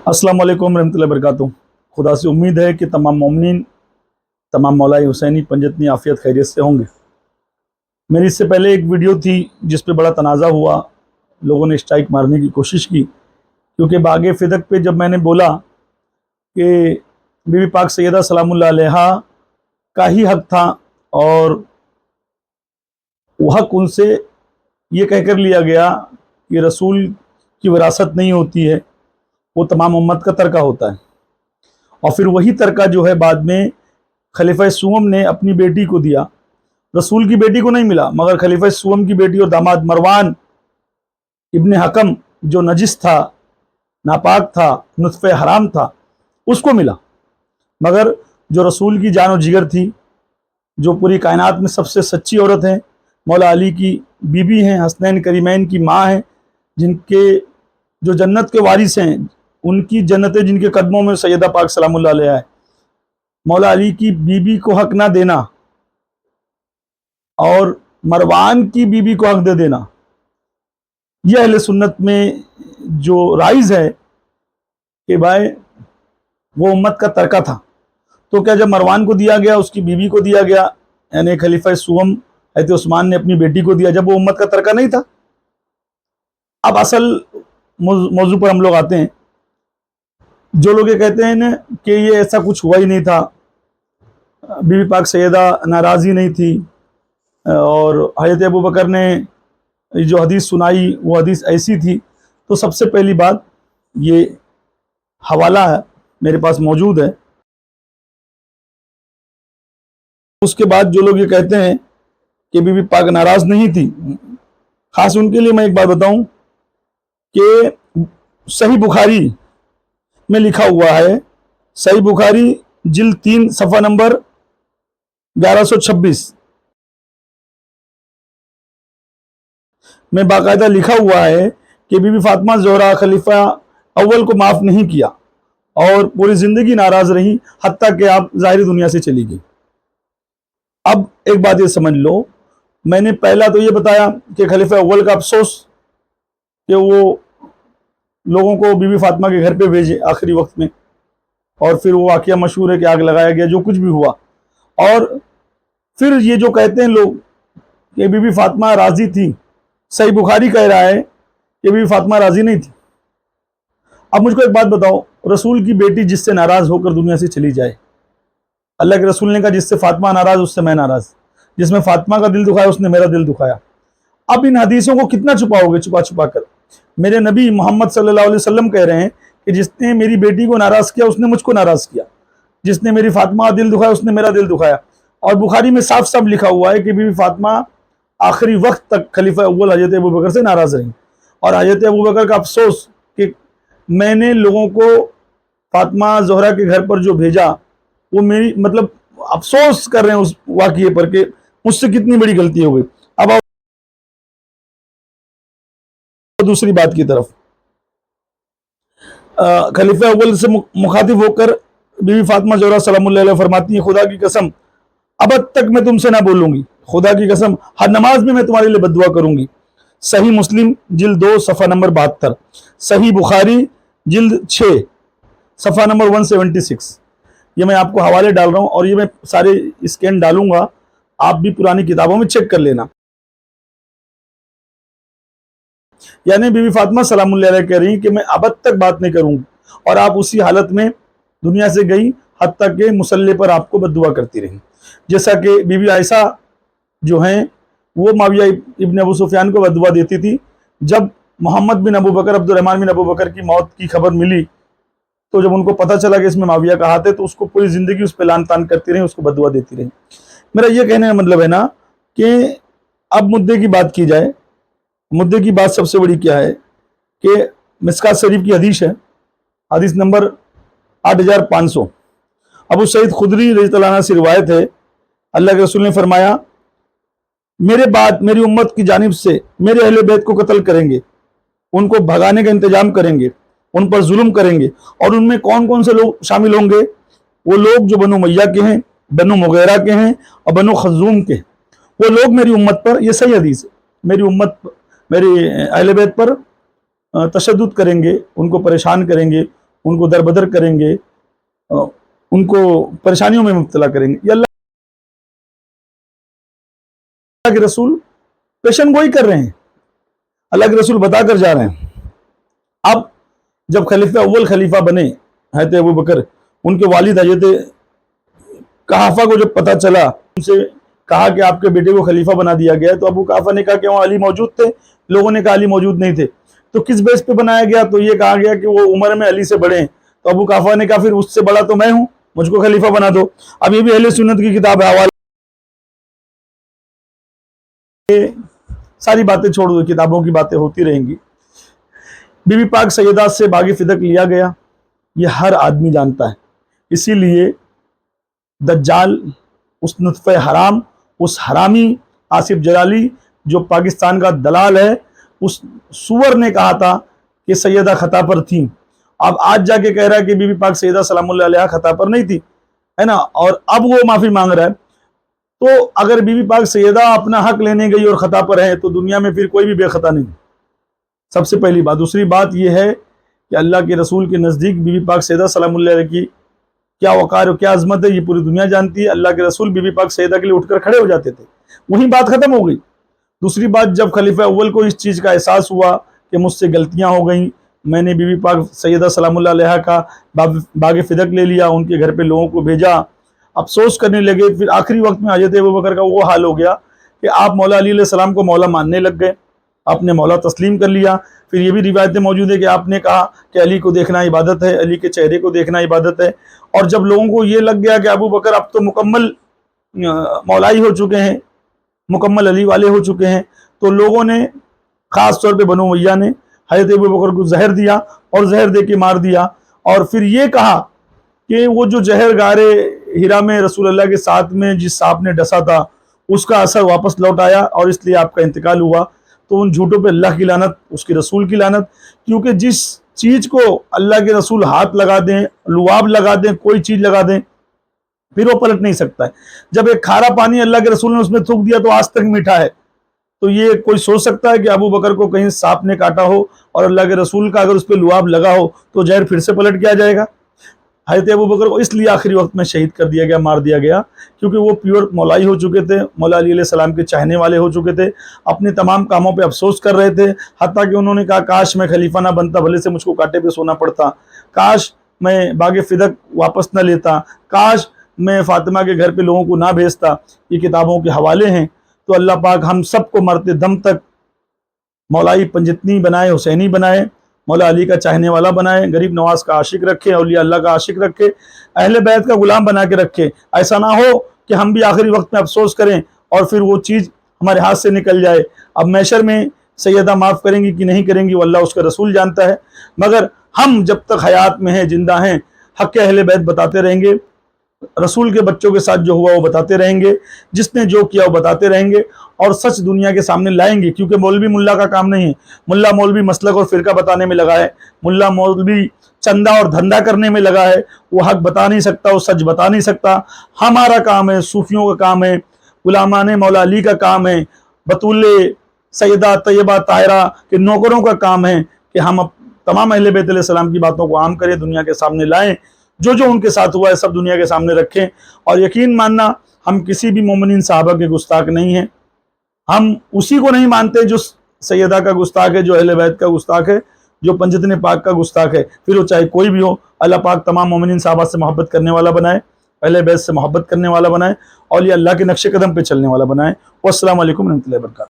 अस्सलाम वालेकुम रहमतुल्लाहि वबरकातुहू। खुदा से उम्मीद है कि तमाम मोमिनीन, तमाम मौलाई हुसैनी पंजतनी आफियत खैरियत से होंगे। मेरी इससे पहले एक वीडियो थी जिस पे बड़ा तनाज़ा हुआ, लोगों ने स्ट्राइक मारने की कोशिश की, क्योंकि बागे फ़िदक पे जब मैंने बोला कि बीबी पाक सैयदा सलामुल्लाह अलैहा का ही हक था और वो हक उनसे ये कहकर लिया गया कि रसूल की विरासत नहीं होती है, वो तमाम उम्मत का तरका होता है। और फिर वही तरका जो है बाद में खलीफा सुवम ने अपनी बेटी को दिया। रसूल की बेटी को नहीं मिला, मगर खलीफा सुवम की बेटी और दामाद मरवान इब्ने हकम जो नजिस था, नापाक था, नुत्फ़े हराम था, उसको मिला। मगर जो रसूल की जान और जिगर थी, जो पूरी कायनात में सबसे सच्ची औरत है, मौला अली की बीबी हैं, हसनैन करीमैन की माँ हैं, जिनके जो जन्नत के वारिस हैं, उनकी जन्नतें जिनके कदमों में सैयदा पाक सलामुल्लाह अलैहा है, मौला अली की बीबी को हक ना देना और मरवान की बीबी को हक दे देना, यह अहले सुन्नत में जो राइज है कि भाई वो उम्मत का तरका था। तो क्या जब मरवान को दिया गया, उसकी बीबी को दिया गया, यानी खलीफा सुवम हज़रत उस्मान ने अपनी बेटी को दिया, जब वो उम्मत का तरका नहीं था? अब असल मौजू पर हम लोग आते हैं। जो लोग ये कहते हैं ना कि ये ऐसा कुछ हुआ ही नहीं था, बीबी पाक सैयदा नाराज़ी नहीं थी और हज़रत अबू बकर ने जो हदीस सुनाई वो हदीस ऐसी थी, तो सबसे पहली बात, ये हवाला है मेरे पास मौजूद है। उसके बाद जो लोग ये कहते हैं कि बीबी पाक नाराज़ नहीं थी, ख़ास उनके लिए मैं एक बात बताऊं कि सही बुखारी में लिखा हुआ है, सही बुखारी जिल्द 3 सफ़ा नंबर 1126 में बाकायदा लिखा हुआ है कि बीबी फातिमा ज़ोहरा खलीफा अव्वल को माफ़ नहीं किया और पूरी ज़िंदगी नाराज़ रही, हत्ता कि आप ज़ाहिरी दुनिया से चली गई। अब एक बात ये समझ लो, मैंने पहला तो ये बताया कि खलीफा अव्वल का अफसोस कि वो लोगों को बीबी फातिमा के घर पे भेजे आखिरी वक्त में, और फिर वो वाक़या मशहूर है कि आग लगाया गया, जो कुछ भी हुआ। और फिर ये जो कहते हैं लोग कि बीबी फातिमा राज़ी थी, सही बुखारी कह रहा है कि बीबी फातिमा राज़ी नहीं थी। अब मुझको एक बात बताओ, रसूल की बेटी जिससे नाराज़ होकर दुनिया से चली जाए, अल्लाह के रसूल ने कहा जिससे फातिमा नाराज़ उससे मैं नाराज़, जिसमें फातिमा का दिल दुखाया उसने मेरा दिल दुखाया। अब इन हदीसों को कितना छुपाओगे, छुपा छुपा कर? मेरे नबी मोहम्मद सल्लल्लाहु अलैहि वसल्लम कह रहे हैं कि जिसने मेरी बेटी को नाराज़ किया उसने मुझको नाराज़ किया, जिसने मेरी फातिमा का दिल दुखाया उसने मेरा दिल दुखाया। और बुखारी में साफ साफ लिखा हुआ है कि बीबी फातिमा आखिरी वक्त तक खलीफा अव्वल हज़रत अबू बकर से नाराज़ रही, और हज़रत अबू बकर का अफसोस कि मैंने लोगों को फातिमा ज़ोहरा के घर पर जो भेजा, वो मेरी मतलब अफसोस कर रहे हैं उस वाक़ये पर कि मुझसे कितनी बड़ी गलती हो गई। अब आओ दूसरी बात की तरफ। खलीफा अव्वल से मुखातिब होकर बीबी फातिमा ज़ोहरा सलामुल्लाह अलैहा फरमाती हैं, खुदा की कसम अब तक मैं तुमसे ना बोलूंगी, खुदा की कसम हर नमाज में मैं तुम्हारे लिए बद्दुआ करूंगी। सही मुस्लिम जिल्द 2 सफ़ा नंबर 72, सही बुखारी जिल्द 6 सफ़ा नंबर 176। ये मैं आपको हवाले डाल रहा हूँ और ये मैं सारे स्कैन डालूंगा, आप भी पुरानी किताबों में चेक कर लेना। यानी बीबी फातिमा सलामुल्लाह अलैहा कह रही कि मैं अब तक बात नहीं करूंगी, और आप उसी हालत में दुनिया से गई, हत्ता के मुसल्ले पर आपको बद्दुआ करती रही। जैसा कि बीबी आयशा जो हैं वो माविया इब्न अबू सुफियान को बद्दुआ देती थी। जब मोहम्मद बिन अबू बकर अब्दुर्रहमान बिन अबू बकर की मौत की खबर मिली, तो जब उनको पता चला कि इसमें माविया का हाथ है, तो उसको पूरी ज़िंदगी उस पर लान तान करती रही, उसको बद्दुआ देती रही। मेरा ये कहने का मतलब है ना कि अब मुद्दे की बात की जाए। मुद्दे की बात सबसे बड़ी क्या है कि मिस्कात शरीफ की हदीस है, हदीस नंबर 8500, अबू सईद खुदरी रज़ियल्लाहु अन्हु से रिवायत है, अल्लाह के रसूल ने फरमाया, मेरे बाद मेरी उम्मत की जानिब से मेरे अहले बैत को कत्ल करेंगे, उनको भगाने का इंतजाम करेंगे, उन पर जुल्म करेंगे। और उनमें कौन कौन से लोग शामिल होंगे? वो लोग जो बनु उमय्या के हैं, बनु मुगैरा के हैं और बनु खज़ूम के, वो लोग मेरी उम्मत पर, ये सही हदीस है, मेरी उम्मत मेरी अहले बैत पर तशद्दुद करेंगे, उनको परेशान करेंगे, ان کو دربدر کریں گے, ان کو پریشانیوں میں مبتلا کریں گے. یہ اللہ کے رسول پیشن گوئی کر رہے ہیں, اللہ کے رسول بتا کر جا رہے ہیں. اب جب خلیفہ اول خلیفہ بنے حضرت ابو بکر, ان کے والد حضرت قحافہ کو جب پتہ چلا, ان سے کہا کہ آپ کے بیٹے کو خلیفہ بنا دیا گیا ہے, تو ابو قحافہ نے کہا کہ وہاں علی موجود تھے. لوگوں نے کہا علی موجود نہیں تھے. تو کس بیس پہ بنایا گیا؟ تو یہ کہا گیا کہ وہ عمر میں علی سے بڑے ہیں. تو ابو قحافہ نے کہا پھر اس سے بڑا تو میں ہوں, مجھ کو خلیفہ بنا دو. اب یہ بھی اہل سنت کی کتاب ہے, حوالہ ساری باتیں چھوڑ دو, کتابوں کی باتیں ہوتی رہیں گی. بی بی پاک سیدہ سے باغ فدق لیا گیا, یہ ہر آدمی جانتا ہے. اسی لیے دجال, اس نطفہ حرام, اس حرامی آصف جلالی جو پاکستان کا دلال ہے, اس سور نے کہا تھا کہ سیدہ خطا پر تھیں. اب آج جا کے کہہ رہا ہے کہ بی بی پاک سیدہ سلام اللہ علیہا خطا پر نہیں تھی, ہے نا, اور اب وہ معافی مانگ رہا ہے. تو اگر بی بی پاک سیدہ اپنا حق لینے گئی اور خطا پر ہے, تو دنیا میں پھر کوئی بھی بے خطا نہیں. سب سے پہلی بات. دوسری بات یہ ہے کہ اللہ کے رسول کے نزدیک بی بی پاک سیدہ سلام اللہ علیہ کی کیا وقار اور کیا عظمت ہے, یہ پوری دنیا جانتی ہے. اللہ کے رسول بی بی پاک سیدہ کے لیے اٹھ کر کھڑے ہو جاتے تھے, وہیں بات ختم ہو گئی. دوسری بات, جب خلیفہ اول کو اس چیز کا احساس ہوا کہ مجھ سے غلطیاں ہو گئیں, میں نے بی بی پاک سیدہ سلام اللہ علیہا کا باغ فدق لے لیا, ان کے گھر پہ لوگوں کو بھیجا, افسوس کرنے لگے. پھر آخری وقت میں حضرت ابو بکر کا وہ حال ہو گیا کہ آپ مولا علی علیہ السلام کو مولا ماننے لگ گئے, آپ نے مولا تسلیم کر لیا. پھر یہ بھی روایتیں موجود ہے کہ آپ نے کہا کہ علی کو دیکھنا عبادت ہے, علی کے چہرے کو دیکھنا عبادت ہے. اور جب لوگوں کو یہ لگ گیا کہ ابو بکر اب تو مکمل مولائی ہو چکے ہیں, مکمل علی والے ہو چکے ہیں, تو لوگوں نے خاص طور پہ بنو امیہ نے حضرت ابو بکر کو زہر دیا, اور زہر دے کے مار دیا. اور پھر یہ کہا کہ وہ جو زہر غارِ ہرا میں رسول اللہ کے ساتھ میں جس سانپ نے ڈسا تھا, اس کا اثر واپس لوٹ آیا, اور اس لیے آپ کا انتقال ہوا. تو ان جھوٹوں پہ اللہ کی لعنت, اس کے رسول کی لعنت. کیونکہ جس چیز کو اللہ کے رسول ہاتھ لگا دیں, لعاب لگا دیں, کوئی چیز لگا دیں, پھر وہ پلٹ نہیں سکتا ہے. جب ایک کھارا پانی اللہ کے رسول نے اس میں تھوک دیا تو آج تک میٹھا ہے. تو یہ کوئی سوچ سکتا ہے کہ ابو بکر کو کہیں سانپ نے کاٹا ہو اور اللہ کے رسول کا اگر اس پہ لعاب لگا ہو تو زہر پھر سے پلٹ کے آ جائے گا؟ حضرت ابو بکر کو اس لیے آخری وقت میں شہید کر دیا گیا, مار دیا گیا, کیونکہ وہ پیور مولائی ہو چکے تھے, مولا علی علیہ السلام کے چاہنے والے ہو چکے تھے, اپنے تمام کاموں پہ افسوس کر رہے تھے. حتیٰ کہ انہوں نے کہا کاش میں خلیفہ نہ بنتا, بھلے سے مجھ کو کانٹے پہ سونا پڑتا, کاش میں باغ فدق واپس نہ لیتا, کاش میں فاطمہ کے گھر پہ لوگوں کو نہ بھیجتا. یہ کتابوں کے حوالے ہیں. تو اللہ پاک ہم سب کو مرتے دم تک مولائی پنجتنی بنائے, حسینی بنائے, مولا علی کا چاہنے والا بنائے, غریب نواز کا عاشق رکھے, اولیاء اللہ کا عاشق رکھے, اہل بیت کا غلام بنا کے رکھے. ایسا نہ ہو کہ ہم بھی آخری وقت میں افسوس کریں اور پھر وہ چیز ہمارے ہاتھ سے نکل جائے. اب محشر میں سیدہ معاف کریں گی کہ نہیں کریں گی, وہ اللہ اس کا رسول جانتا ہے. مگر ہم جب تک حیات میں ہیں, زندہ ہیں, حق اہل بیت بتاتے رہیں گے, رسول کے بچوں کے ساتھ جو ہوا وہ بتاتے رہیں گے, جس نے جو کیا وہ بتاتے رہیں گے, اور سچ دنیا کے سامنے لائیں گے. کیونکہ مولوی ملا کا کام نہیں ہے. ملا مولوی مسلک اور فرقہ بتانے میں لگا ہے, ملا مولوی چندہ اور دھندا کرنے میں لگا ہے. وہ حق بتا نہیں سکتا, وہ سچ بتا نہیں سکتا. ہمارا کام ہے, صوفیوں کا کام ہے, غلامان مولا علی کا کام ہے, بطول سیدہ طیبہ طاہرہ کے نوکروں کا کام ہے کہ ہم تمام اہل بیت علیہ السلام کی باتوں کو عام کریں, دنیا کے سامنے لائیں, جو جو ان کے ساتھ ہوا ہے سب دنیا کے سامنے رکھیں. اور یقین ماننا ہم کسی بھی مومنین صحابہ کے گستاخ نہیں ہیں. ہم اسی کو نہیں مانتے جو سیدہ کا گستاخ ہے, جو اہل بیت کا گستاخ ہے, جو پنجتن پاک کا گستاخ ہے. پھر وہ چاہے کوئی بھی ہو. اللہ پاک تمام مومنین صحابہ سے محبت کرنے والا بنائے, اہل بیت سے محبت کرنے والا بنائے, اولیاء اللہ کے نقش قدم پہ چلنے والا بنائے. والسلام علیکم ورحمۃ اللہ وبرکاتہ.